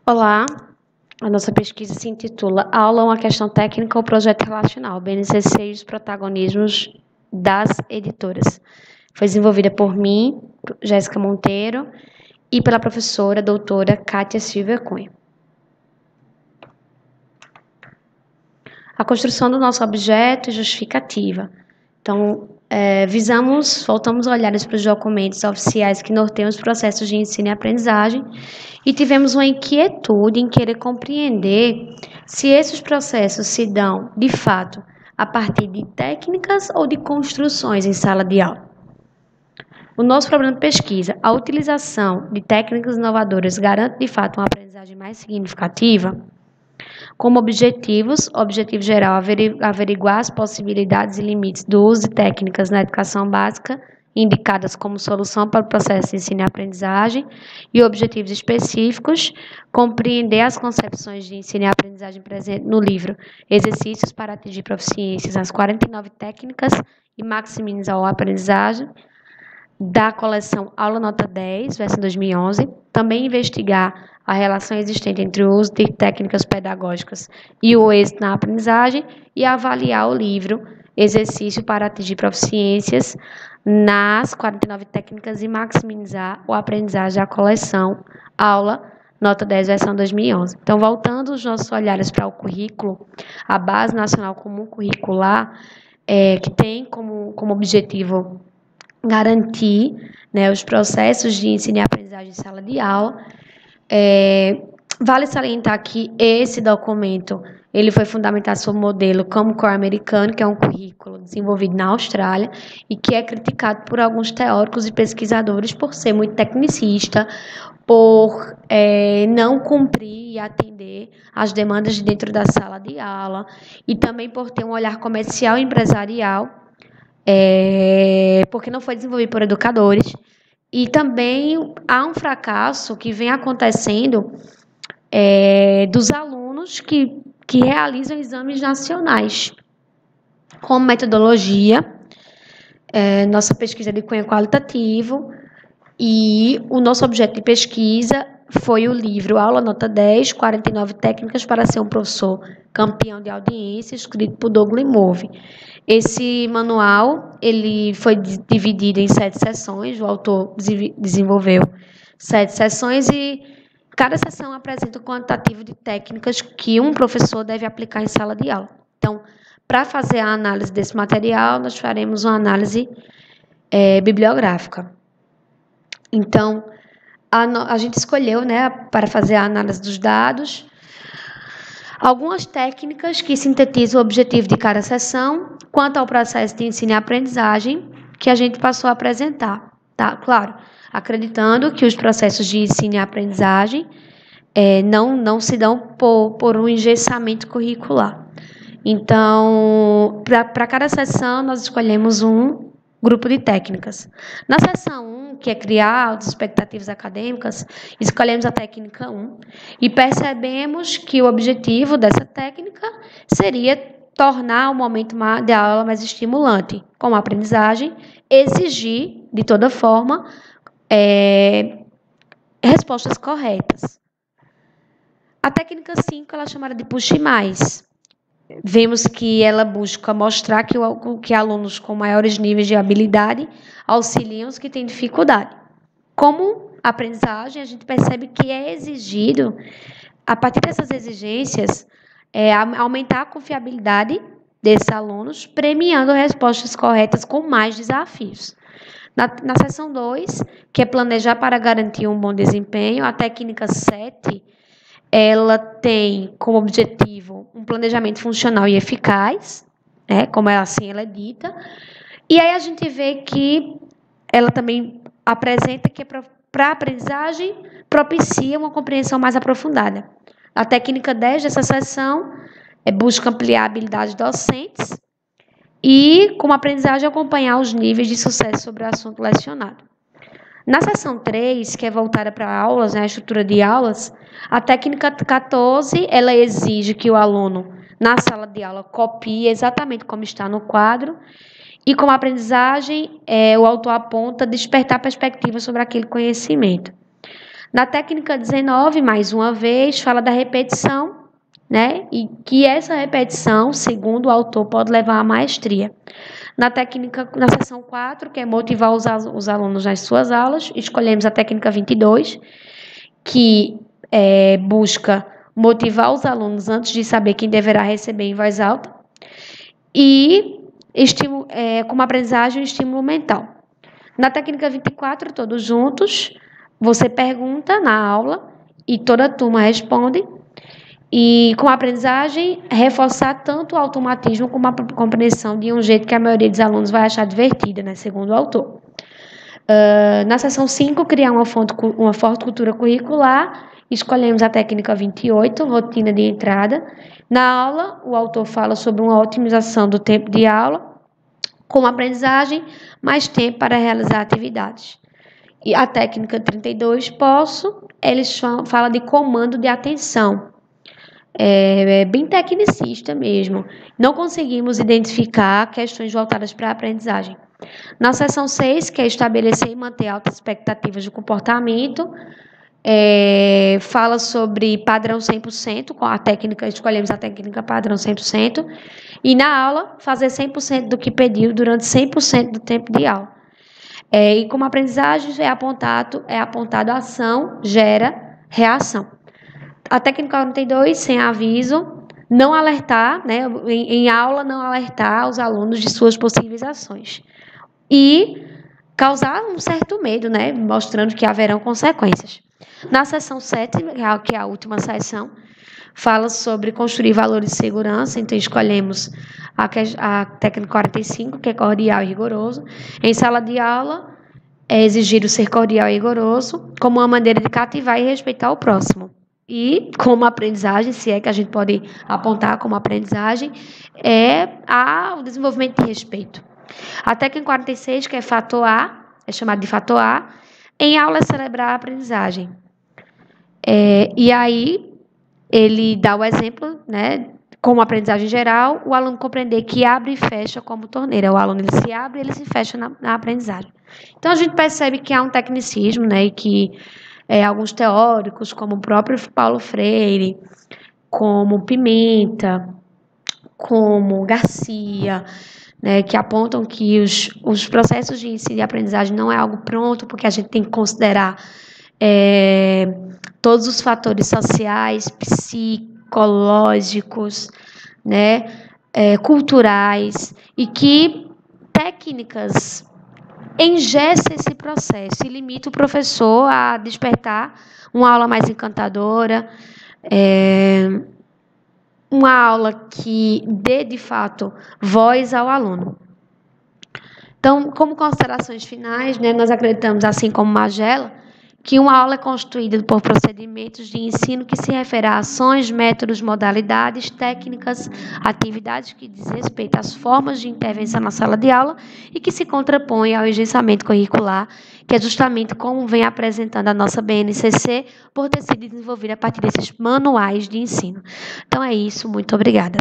Olá, a nossa pesquisa se intitula Aula, uma questão técnica ou projeto relacional, BNCC e os protagonismos das editoras. Foi desenvolvida por mim, Jéssica Monteiro, e pela professora doutora Kátia Silvia Cunha. A construção do nosso objeto e justificativa. Então, voltamos a olhar para os documentos oficiais que norteiam os processos de ensino e aprendizagem e tivemos uma inquietude em querer compreender se esses processos se dão, de fato, a partir de técnicas ou de construções em sala de aula. O nosso problema de pesquisa, a utilização de técnicas inovadoras garante, de fato, uma aprendizagem mais significativa? Como objetivo geral, averiguar as possibilidades e limites do uso de técnicas na educação básica, indicadas como solução para o processo de ensino e aprendizagem, e objetivos específicos, compreender as concepções de ensino e aprendizagem presentes no livro Exercícios para atingir proficiências nas 49 técnicas e maximizar a aprendizagem, da coleção Aula Nota 10, versão 2011, também investigar a relação existente entre o uso de técnicas pedagógicas e o êxito na aprendizagem e avaliar o livro Exercício para atingir proficiências nas 49 técnicas e maximizar a aprendizagem da coleção Aula Nota 10, versão 2011. Então, voltando os nossos olhares para o currículo, a Base Nacional Comum Curricular, que tem como objetivo garantir, né, os processos de ensino e aprendizagem em sala de aula. Vale salientar que esse documento ele foi fundamentado sobre o modelo Common Core americano, que é um currículo desenvolvido na Austrália e que é criticado por alguns teóricos e pesquisadores por ser muito tecnicista, por não cumprir e atender às demandas de dentro da sala de aula e também por ter um olhar comercial e empresarial, porque não foi desenvolvido por educadores. E também há um fracasso que vem acontecendo dos alunos que realizam exames nacionais. Como metodologia, nossa pesquisa de cunho qualitativo e o nosso objeto de pesquisa foi o livro Aula Nota 10, 49 técnicas para ser um professor campeão de audiência, escrito por Douglas Move. Esse manual ele foi dividido em 7 sessões, o autor desenvolveu 7 sessões e cada sessão apresenta um quantitativo de técnicas que um professor deve aplicar em sala de aula. Então, para fazer a análise desse material, nós faremos uma análise bibliográfica. Então, a gente escolheu, né, para fazer a análise dos dados, algumas técnicas que sintetizam o objetivo de cada sessão, quanto ao processo de ensino e aprendizagem, que a gente passou a apresentar. Tá? Claro, acreditando que os processos de ensino e aprendizagem não se dão por um engessamento curricular. Então, para cada sessão, nós escolhemos um grupo de técnicas. Na seção 1, que é criar altas expectativas acadêmicas, escolhemos a técnica 1 e percebemos que o objetivo dessa técnica seria tornar o momento de aula mais estimulante, como a aprendizagem, exigir, de toda forma, respostas corretas. A técnica 5, ela é chamada de puxe mais. Vemos que ela busca mostrar que alunos com maiores níveis de habilidade auxiliam os que têm dificuldade. Como aprendizagem, a gente percebe que é exigido, a partir dessas exigências, aumentar a confiabilidade desses alunos, premiando respostas corretas com mais desafios. Na seção 2, que é planejar para garantir um bom desempenho, a técnica 7, ela tem como objetivo um planejamento funcional e eficaz, como assim ela é dita, e aí a gente vê que ela também apresenta que para a aprendizagem propicia uma compreensão mais aprofundada. A técnica 10 dessa seção busca ampliar a habilidade docentes e, como aprendizagem, acompanhar os níveis de sucesso sobre o assunto lecionado. Na seção 3, que é voltada para aulas, a estrutura de aulas, a técnica 14, ela exige que o aluno, na sala de aula, copie exatamente como está no quadro, e como aprendizagem, o autor aponta despertar perspectiva sobre aquele conhecimento. Na técnica 19, mais uma vez, fala da repetição, né? E que essa repetição, segundo o autor, pode levar à maestria. Na seção 4, que é motivar os alunos nas suas aulas, escolhemos a técnica 22, que busca motivar os alunos antes de saber quem deverá receber em voz alta, e como aprendizagem e estímulo mental. Na técnica 24, todos juntos, você pergunta na aula e toda a turma responde. E com a aprendizagem, reforçar tanto o automatismo como a compreensão de um jeito que a maioria dos alunos vai achar divertida, né, segundo o autor. Na seção 5, criar uma forte cultura curricular. Escolhemos a técnica 28, rotina de entrada. Na aula, o autor fala sobre uma otimização do tempo de aula, com aprendizagem, mais tempo para realizar atividades. E a técnica 32, eles falam de comando de atenção. É bem tecnicista mesmo. Não conseguimos identificar questões voltadas para a aprendizagem. Na seção 6, que é estabelecer e manter altas expectativas de comportamento, fala sobre padrão 100%, com a técnica, escolhemos a técnica padrão 100%, e na aula, fazer 100% do que pediu durante 100% do tempo de aula. E como aprendizagem é apontado ação, gera reação. A técnica 42, sem aviso, não alertar, né, em aula, não alertar os alunos de suas possíveis ações. E causar um certo medo, né, mostrando que haverão consequências. Na seção 7, que é a última seção, fala sobre construir valores de segurança, então escolhemos a técnica 45, que é cordial e rigoroso. Em sala de aula, é exigir o ser cordial e rigoroso, como uma maneira de cativar e respeitar o próximo. E como aprendizagem, se é que a gente pode apontar como aprendizagem, o desenvolvimento de respeito. A técnica 46, que é fator A, é chamado de fator A, em aula é celebrar a aprendizagem. E aí, ele dá o exemplo, né, como aprendizagem geral, o aluno compreender que abre e fecha como torneira. O aluno ele se abre e ele se fecha na aprendizagem. Então, a gente percebe que há um tecnicismo, né, e que alguns teóricos, como o próprio Paulo Freire, como Pimenta, como Garcia, né, que apontam que os processos de ensino e aprendizagem não é algo pronto, porque a gente tem que considerar todos os fatores sociais, psicológicos, né, culturais, e que técnicas engessa esse processo e limita o professor a despertar uma aula mais encantadora, uma aula que dê, de fato, voz ao aluno. Então, como considerações finais, né, nós acreditamos, assim como Magela, que uma aula é constituída por procedimentos de ensino que se referem a ações, métodos, modalidades, técnicas, atividades que diz respeito às formas de intervenção na sala de aula e que se contrapõem ao engessamento curricular, que é justamente como vem apresentando a nossa BNCC, por ter sido desenvolvida a partir desses manuais de ensino. Então é isso, muito obrigada.